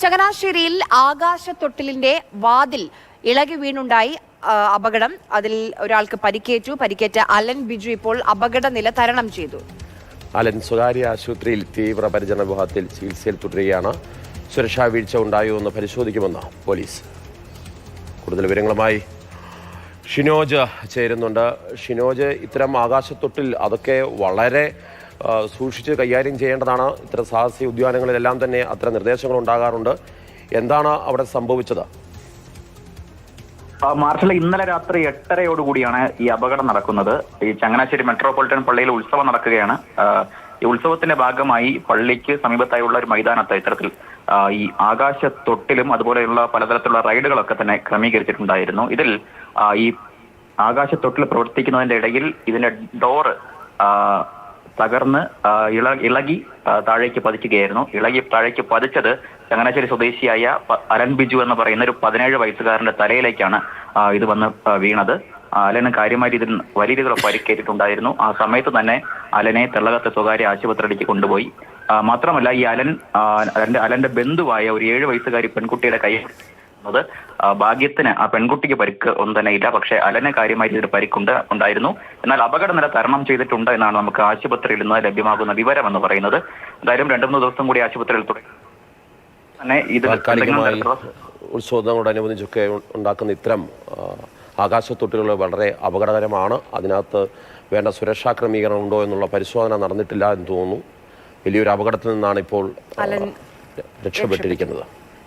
ചങ്ങനാശ്ശേരിയിൽ ആകാശത്തൊട്ടിലിന്റെ വാതിൽ ഇളകി വീണുണ്ടായി അപകടം. അതിൽ ഒരാൾക്ക് പരിക്കേറ്റു. പരിക്കേറ്റ അലൻ ബിജു ഇപ്പോൾ അപകടനില തരണം ചെയ്തു. അലൻ സ്വകാര്യ ആശുപത്രിയിൽ തീവ്രപരിചരണ വിഭാഗത്തിൽ ചികിത്സയിൽ തുടരുകയാണ്. സുരക്ഷാ വീഴ്ച ഉണ്ടായോ എന്ന് പരിശോധിക്കുമെന്ന് പോലീസ്. കൂടുതൽ വിവരങ്ങളുമായി ഷിനോജ് ചേരുന്നുണ്ട്. ഷിനോജ്, ഇത്തരം ആകാശത്തൊട്ടിൽ അതൊക്കെ വളരെ സൂക്ഷിച്ച് കൈകാര്യം ചെയ്യേണ്ടതാണ്. ഇത്തരം സാഹസിക ഉദ്യാനങ്ങളിലെല്ലാം തന്നെ അത്തരം നിർദ്ദേശങ്ങൾ ഉണ്ടാകാറുണ്ട്. എന്താണ് അവിടെ സംഭവിച്ചത്? മാർഷൽ, ഇന്നലെ രാത്രി 8:30യോടുകൂടിയാണ് ഈ അപകടം നടക്കുന്നത്. ഈ ചങ്ങനാശ്ശേരി മെട്രോപൊളിറ്റൻ പള്ളിയിൽ ഉത്സവം നടക്കുകയാണ്. ഈ ഉത്സവത്തിന്റെ ഭാഗമായി പള്ളിക്ക് സമീപത്തായുള്ള ഒരു മൈതാനത്ത് ഇത്തരത്തിൽ ഈ ആകാശത്തൊട്ടിലും അതുപോലെയുള്ള പലതരത്തിലുള്ള റൈഡുകളൊക്കെ തന്നെ ക്രമീകരിച്ചിട്ടുണ്ടായിരുന്നു. ഇതിൽ ഈ ആകാശത്തൊട്ടിൽ പ്രവർത്തിക്കുന്നതിന്റെ ഇടയിൽ ഇതിന്റെ ഡോറ് തകർന്ന് ഇളകി താഴേക്ക് പതിക്കുകയായിരുന്നു. ഇളകി താഴേക്ക് പതിച്ചത് ചങ്ങനാശ്ശേരി സ്വദേശിയായ അലൻ ബിജു എന്ന് പറയുന്ന ഒരു 17 വയസ്സുകാരന്റെ തലയിലേക്കാണ് ഇത് വന്ന് വീണത്. അലന് കാര്യമായി ഇതിൽ വലിയ രീതിയിൽ പരിക്കേറ്റിട്ടുണ്ടായിരുന്നു. ആ സമയത്ത് തന്നെ അലനെ തെള്ളകത്തെ സ്വകാര്യ ആശുപത്രിയിലേക്ക് കൊണ്ടുപോയി. മാത്രമല്ല, ഈ അലന്റെ ബന്ധുവായ ഒരു 7 വയസ്സുകാരി പെൺകുട്ടിയുടെ കൈ ഭാഗ്യത്തിന് ആ പെൺകുട്ടിക്ക് പരിക്ക് ഒന്നും തന്നെ ഇല്ല. പക്ഷേ അലന് കാര്യമായി ഇതിൽ പരിക്കുണ്ടായിരുന്നു. എന്നാൽ അപകടനില തരണം ചെയ്തിട്ടുണ്ട് എന്നാണ് നമുക്ക് ആശുപത്രിയിൽ നിന്ന് ലഭ്യമാകുന്ന വിവരം എന്ന് പറയുന്നത്. എന്തായാലും 2-3 ദിവസം കൂടി ആശുപത്രിയിൽ തുടങ്ങി തന്നെ ഇത് ഉത്സവത്തോടനുബന്ധിച്ചൊക്കെ ഉണ്ടാക്കുന്ന ഇത്തരം ആകാശത്തൊട്ടുകൾ വളരെ അപകടകരമാണ്. അതിനകത്ത് വേണ്ട സുരക്ഷാ ക്രമീകരണം ഉണ്ടോ എന്നുള്ള പരിശോധന നടന്നിട്ടില്ല എന്ന് തോന്നുന്നു. വലിയൊരു അപകടത്തിൽ നിന്നാണ് ഇപ്പോൾ രക്ഷപ്പെട്ടിരിക്കുന്നത്.